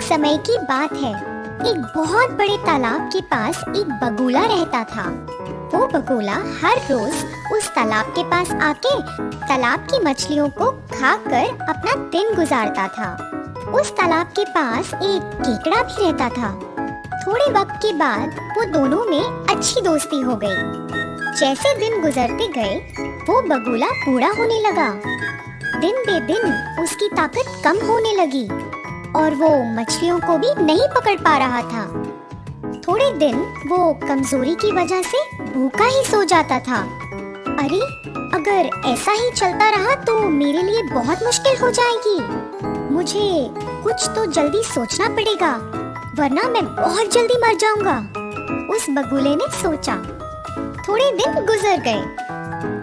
समय की बात है। एक बहुत बड़े तालाब के पास एक बगुला रहता था। वो बगुला हर रोज उस तालाब के पास आके तालाब की मछलियों को खाकर अपना दिन गुजारता था। उस तालाब के पास एक केकड़ा भी रहता था। थोड़े वक्त के बाद वो दोनों में अच्छी दोस्ती हो गई। जैसे दिन गुजरते गए वो बगुला बूढ़ा होने लगा। दिन बे दिन उसकी ताकत कम होने लगी और वो मछलियों को भी नहीं पकड़ पा रहा था। थोड़े दिन वो कमजोरी की वजह से भूखा ही सो जाता था। अरे, अगर ऐसा ही चलता रहा तो मेरे लिए बहुत मुश्किल हो जाएगी। मुझे कुछ तो जल्दी सोचना पड़ेगा, वरना मैं बहुत जल्दी मर जाऊंगा, उस बगुले ने सोचा। थोड़े दिन गुजर गए।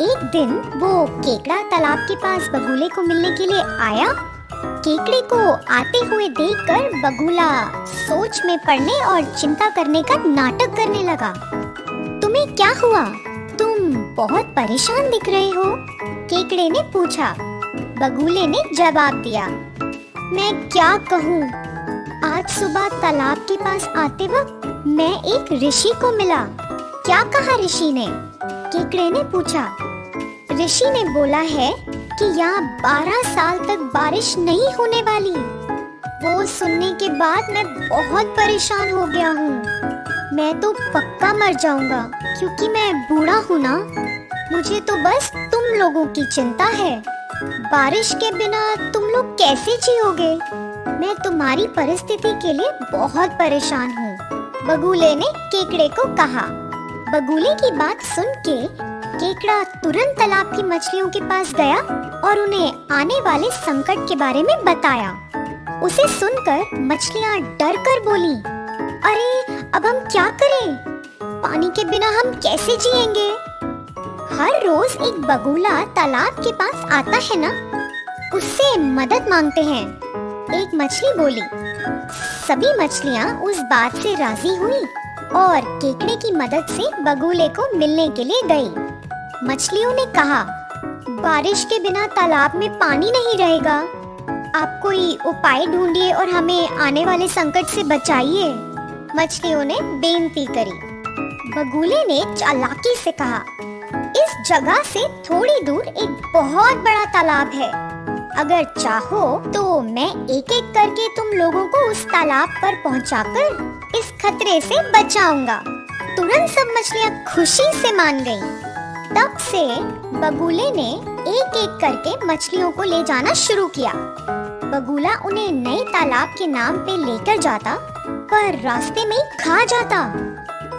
एक दिन वो केकड़ा तालाब के पास बगुले को मिलने के लिए आया। केकड़े को आते हुए देखकर बगुला सोच में पड़ने और चिंता करने का नाटक करने लगा। तुम्हें क्या हुआ? तुम बहुत परेशान दिख रहे हो, केकड़े ने पूछा। बगुले ने जवाब दिया, मैं क्या कहूँ, आज सुबह तालाब के पास आते वक्त मैं एक ऋषि को मिला। क्या कहा ऋषि ने? केकड़े ने पूछा। ऋषि ने बोला है कि यहाँ 12 साल तक बारिश नहीं होने वाली। वो सुनने के बाद मैं बहुत परेशान हो गया हूँ। मैं तो पक्का मर जाऊंगा क्योंकि मैं बूढ़ा हूँ ना। मुझे तो बस तुम लोगों की चिंता है। बारिश के बिना तुम लोग कैसे जियोगे? मैं तुम्हारी परिस्थिति के लिए बहुत परेशान हूँ, बगुले ने केकड़े को कहा। बगुले की बात सुन के केकड़ा तुरंत तालाब की मछलियों के पास गया और उन्हें आने वाले संकट के बारे में बताया। उसे सुनकर मछलियाँ डर कर बोली, अरे अब हम क्या करें? पानी के बिना हम कैसे जिएंगे? हर रोज एक बगुला तालाब के पास आता है ना, उससे मदद मांगते हैं, एक मछली बोली। सभी मछलियाँ उस बात से राजी हुई और केकड़े की मदद से बगुले को मिलने के लिए गई। मछलियों ने कहा, बारिश के बिना तालाब में पानी नहीं रहेगा। आप कोई उपाय ढूंढिए और हमें आने वाले संकट से बचाइए, मछलियों ने बेनती करी। बगुले ने चालाकी से कहा, इस जगह से थोड़ी दूर एक बहुत बड़ा तालाब है। अगर चाहो तो मैं एक एक करके तुम लोगों को उस तालाब पर पहुंचाकर इस खतरे से बचाऊंगा। तुरंत सब मछलियां खुशी से मान गईं। तब से बगुले ने एक एक करके मछलियों को ले जाना शुरू किया। बगुला उन्हें नए तालाब के नाम पे लेकर जाता, पर रास्ते में ही खा जाता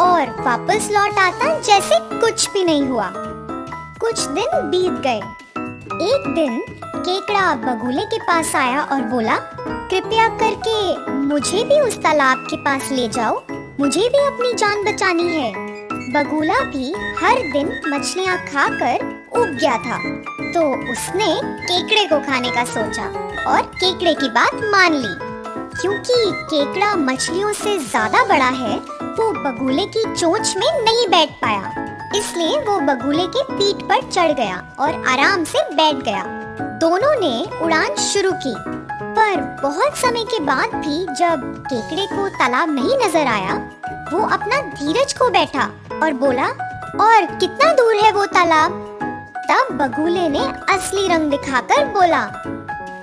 और वापस लौट आता जैसे कुछ भी नहीं हुआ। कुछ दिन बीत गए। एक दिन केकड़ा बगुले के पास आया और बोला, कृपया करके मुझे भी उस तालाब के पास ले जाओ, मुझे भी अपनी जान बचानी है। बगुला भी हर दिन मछलियाँ खाकर ऊब गया था, तो उसने केकड़े को खाने का सोचा और केकड़े की बात मान ली। क्योंकि केकड़ा मछलियों से ज्यादा बड़ा है, वो बगुले की चोंच में नहीं बैठ पाया, इसलिए वो बगुले के पीठ पर चढ़ गया और आराम से बैठ गया। दोनों ने उड़ान शुरू की, पर बहुत समय के बाद भी जब केकड़े को तालाब नहीं नजर आया, वो अपना धीरज खो बैठा और बोला, और कितना दूर है वो तालाब? तब बगुले ने असली रंग दिखाकर बोला,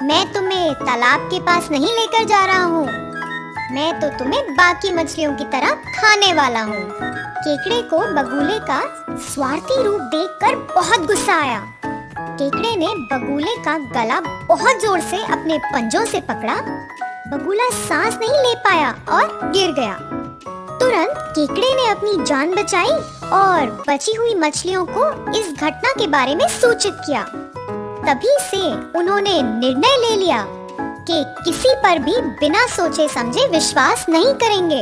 मैं तुम्हें तालाब के पास नहीं लेकर जा रहा हूँ, मैं तो तुम्हें बाकी मछलियों की तरह खाने वाला हूँ। केकड़े को बगुले का स्वार्थी रूप देखकर बहुत गुस्सा आया। केकड़े ने बगुले का गला बहुत जोर से अपने पंजों से पकड़ा। बगुला सांस नहीं ले पाया और गिर गया। तुरंत केकड़े ने अपनी जान बचाई और बची हुई मछलियों को इस घटना के बारे में सूचित किया। तभी से उन्होंने निर्णय ले लिया कि किसी पर भी बिना सोचे समझे विश्वास नहीं करेंगे।